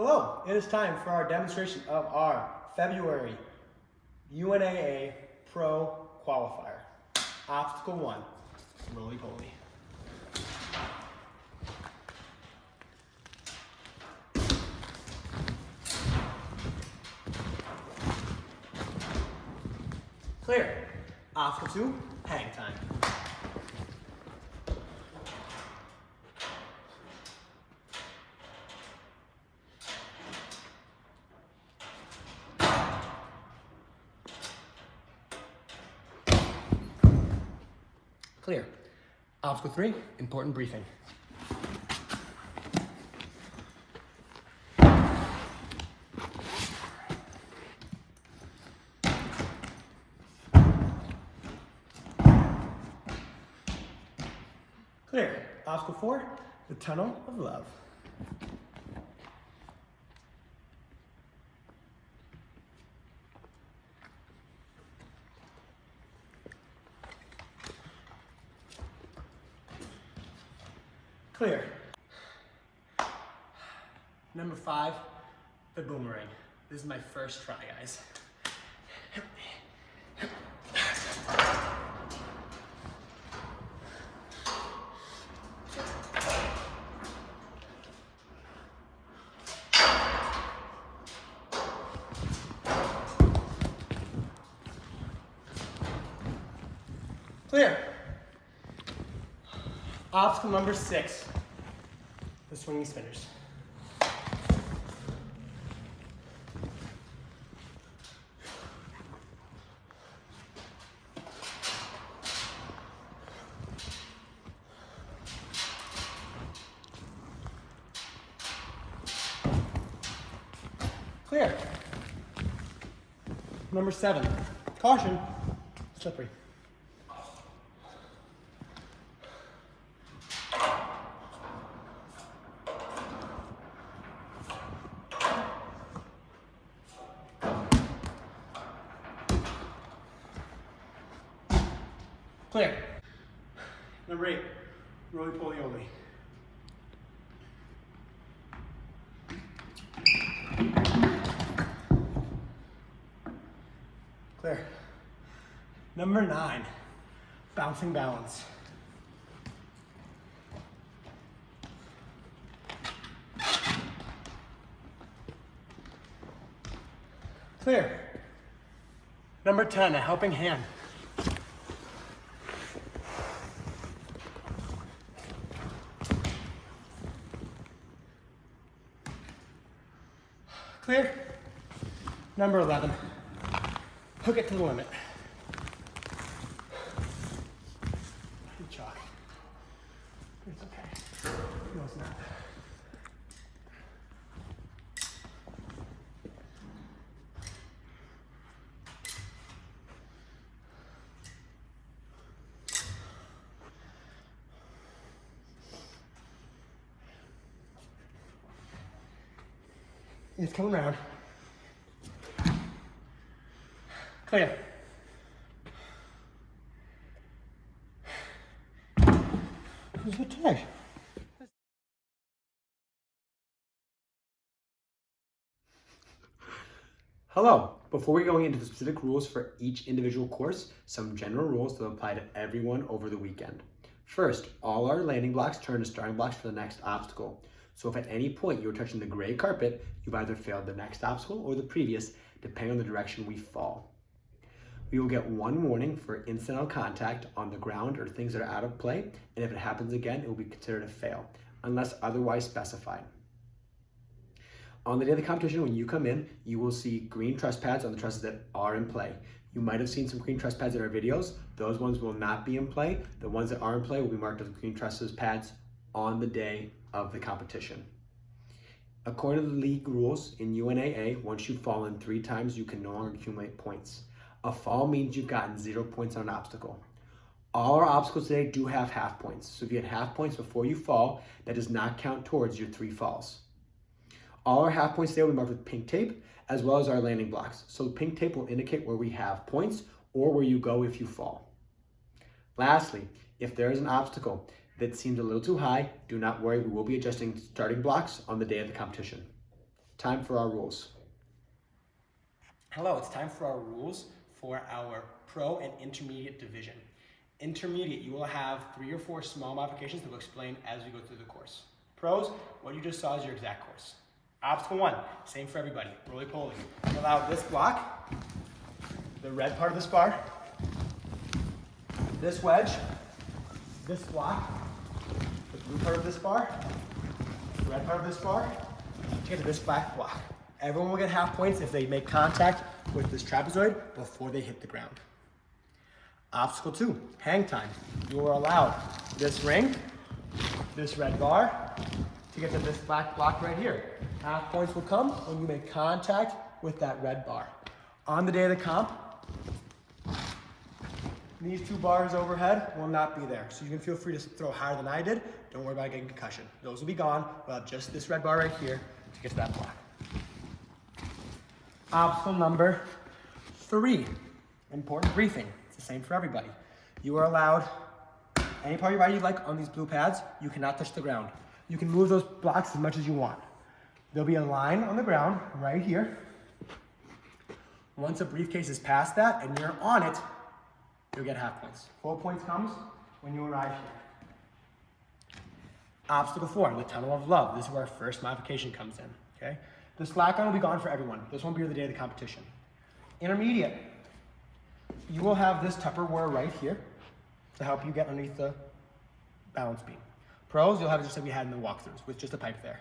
Hello, it is time for our demonstration of our February UNAA Pro Qualifier. Obstacle 1, roly-poly. Clear. Obstacle 2, hang time. Clear. Obstacle 3, important briefing. Clear. Obstacle 4, the tunnel of love. Clear. Number 5, the boomerang. This is my first try, guys. Clear. Obstacle number 6, the swinging spinners. Clear. Number 7, caution, slippery. Clear. Number 8, roly-poly-oly. Clear. Number 9, bouncing balance. Clear. Number 10, a helping hand. Clear. Number 11, hook it to the limit. Good chalk. It's okay. No, it's not. It's coming around. Clear. Who's the tag? Hello. Before we go into the specific rules for each individual course, some general rules that apply to everyone over the weekend. First, all our landing blocks turn to starting blocks for the next obstacle. So if at any point you're touching the gray carpet, you've either failed the next obstacle or the previous, depending on the direction we fall. We will get one warning for incidental contact on the ground or things that are out of play, and if it happens again, it will be considered a fail, unless otherwise specified. On the day of the competition, when you come in, you will see green truss pads on the trusses that are in play. You might have seen some green truss pads in our videos. Those ones will not be in play. The ones that are in play will be marked as green trusses pads on the day of the competition. According to the league rules in UNAA, once you've fallen 3 times, you can no longer accumulate points. A fall means you've gotten 0 points on an obstacle. All our obstacles today do have half points. So if you had half points before you fall, that does not count towards your 3 falls. All our half points today will be marked with pink tape, as well as our landing blocks. So pink tape will indicate where we have points or where you go if you fall. Lastly, if there is an obstacle that seems a little too high, do not worry, we will be adjusting starting blocks on the day of the competition. Time for our rules. Hello, it's time for our rules for our pro and intermediate division. Intermediate, you will have 3 or 4 small modifications that we'll explain as we go through the course. Pros, what you just saw is your exact course. Obstacle 1, same for everybody, roly-poly. Allow this block, the red part of this bar, this wedge, this block, the blue part of this bar, the red part of this bar, to get to this black block. Everyone will get half points if they make contact with this trapezoid before they hit the ground. Obstacle 2, hang time. You are allowed this ring, this red bar, to get to this black block right here. Half points will come when you make contact with that red bar. On the day of the comp, these 2 bars overhead will not be there. So you can feel free to throw higher than I did. Don't worry about getting concussion. Those will be gone. We'll have just this red bar right here to get to that block. Obstacle number 3, important briefing. It's the same for everybody. You are allowed any part of your body you like on these blue pads. You cannot touch the ground. You can move those blocks as much as you want. There'll be a line on the ground right here. Once a briefcase is past that and you're on it, you'll get half points. Full points comes when you arrive here. Obstacle 4, the tunnel of love. This is where our first modification comes in, okay? The slack line will be gone for everyone. This won't be the day of the competition. Intermediate, you will have this Tupperware right here to help you get underneath the balance beam. Pros, you'll have it just like we had in the walkthroughs with just a pipe there.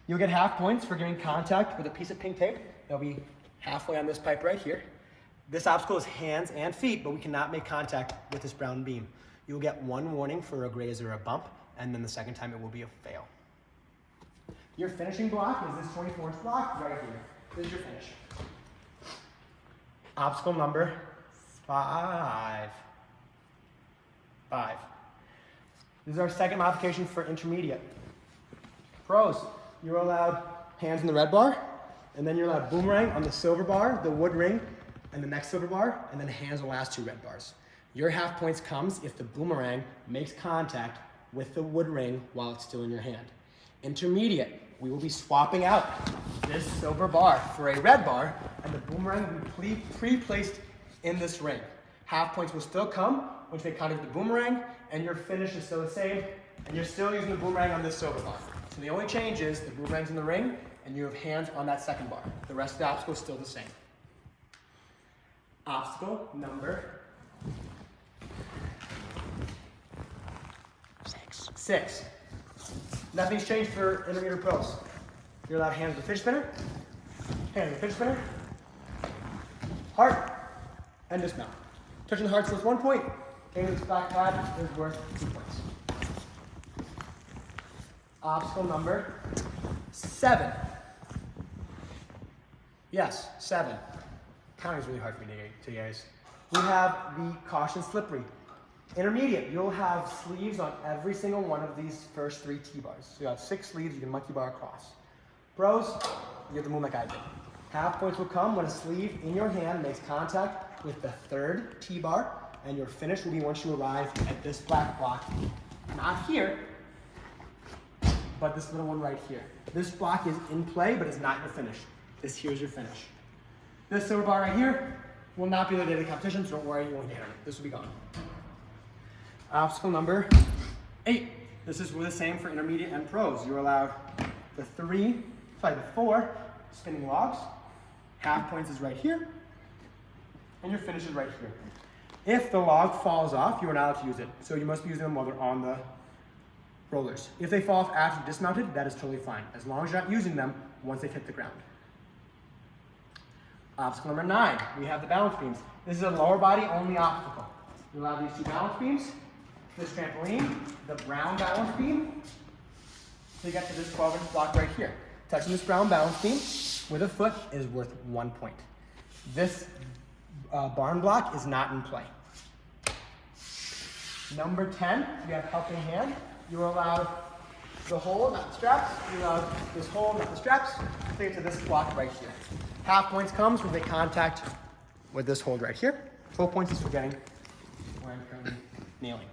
You'll get half points for giving contact with a piece of pink tape. They'll be halfway on this pipe right here. This obstacle is hands and feet, but we cannot make contact with this brown beam. You'll get 1 warning for a graze or a bump, and then the second time it will be a fail. Your finishing block is this 24-inch block right here. This is your finish. Obstacle number 5. This is our second modification for intermediate. Pros, you're allowed hands in the red bar, and then you're allowed boomerang on the silver bar, the wood ring, and the next silver bar, and then hands on the last 2 red bars. Your half points comes if the boomerang makes contact with the wood ring while it's still in your hand. Intermediate, we will be swapping out this silver bar for a red bar, and the boomerang will be pre-placed in this ring. Half points will still come once they contact the boomerang, and your finish is still the same, and you're still using the boomerang on this silver bar. So the only change is the boomerang's in the ring, and you have hands on that second bar. The rest of the obstacle is still the same. Obstacle number 6. Nothing's changed for intermediate pros. You're allowed hands with the fish spinner, hands with the fish spinner, heart, and dismount. Touching the heart's worth 1 point. Getting this back pad is worth 2 points. Obstacle number 7. Yes, 7. Counting is really hard for me to guys. We have the caution slippery. Intermediate, you'll have sleeves on every single one of these first 3 T-bars. So you have 6 sleeves, you can monkey bar across. Pros, you have to move like I did. Half points will come when a sleeve in your hand makes contact with the 3rd T-bar, and your finish will be once you arrive at this black block. Not here, but this little one right here. This block is in play, but it's not your finish. This here is your finish. This silver bar right here will not be the day of the competition, so don't worry, you won't get it. This will be gone. Obstacle number 8. This is the same for intermediate and pros. You're allowed the 4 spinning logs. Half points is right here, and your finish is right here. If the log falls off, you are not allowed to use it. So you must be using them while they're on the rollers. If they fall off after dismounted, that is totally fine, as long as you're not using them once they've hit the ground. Obstacle number 9, we have the balance beams. This is a lower body only obstacle. You allow these 2 balance beams, this trampoline, the brown balance beam, to get to this 12-inch block right here. Touching this brown balance beam with a foot is worth 1 point. This barn block is not in play. Number 10, we have helping hand. You're allowed the hole, not the straps. You're allowed this hole, not the straps, to get to this block right here. Half points comes when they contact with this hold right here. Full points is for getting where I'm currently kneeling.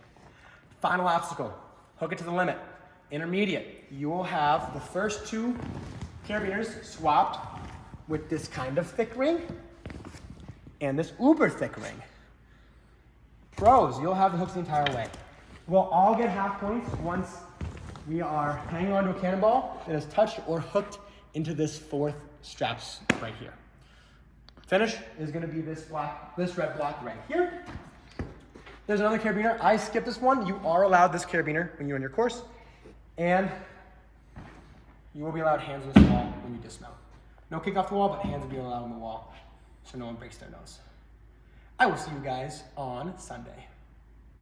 Final obstacle, hook it to the limit. Intermediate, you will have the first 2 carabiners swapped with this kind of thick ring and this uber thick ring. Pros, you'll have the hooks the entire way. We'll all get half points once we are hanging onto a cannonball that is touched or hooked into this fourth straps right here. Finish is going to be this red block right here. There's another carabiner. I skipped this one. You are allowed this carabiner when you're in your course, and you will be allowed hands on this wall when you dismount. No kick off the wall, but hands will be allowed on the wall so no one breaks their nose. I will see you guys on Sunday.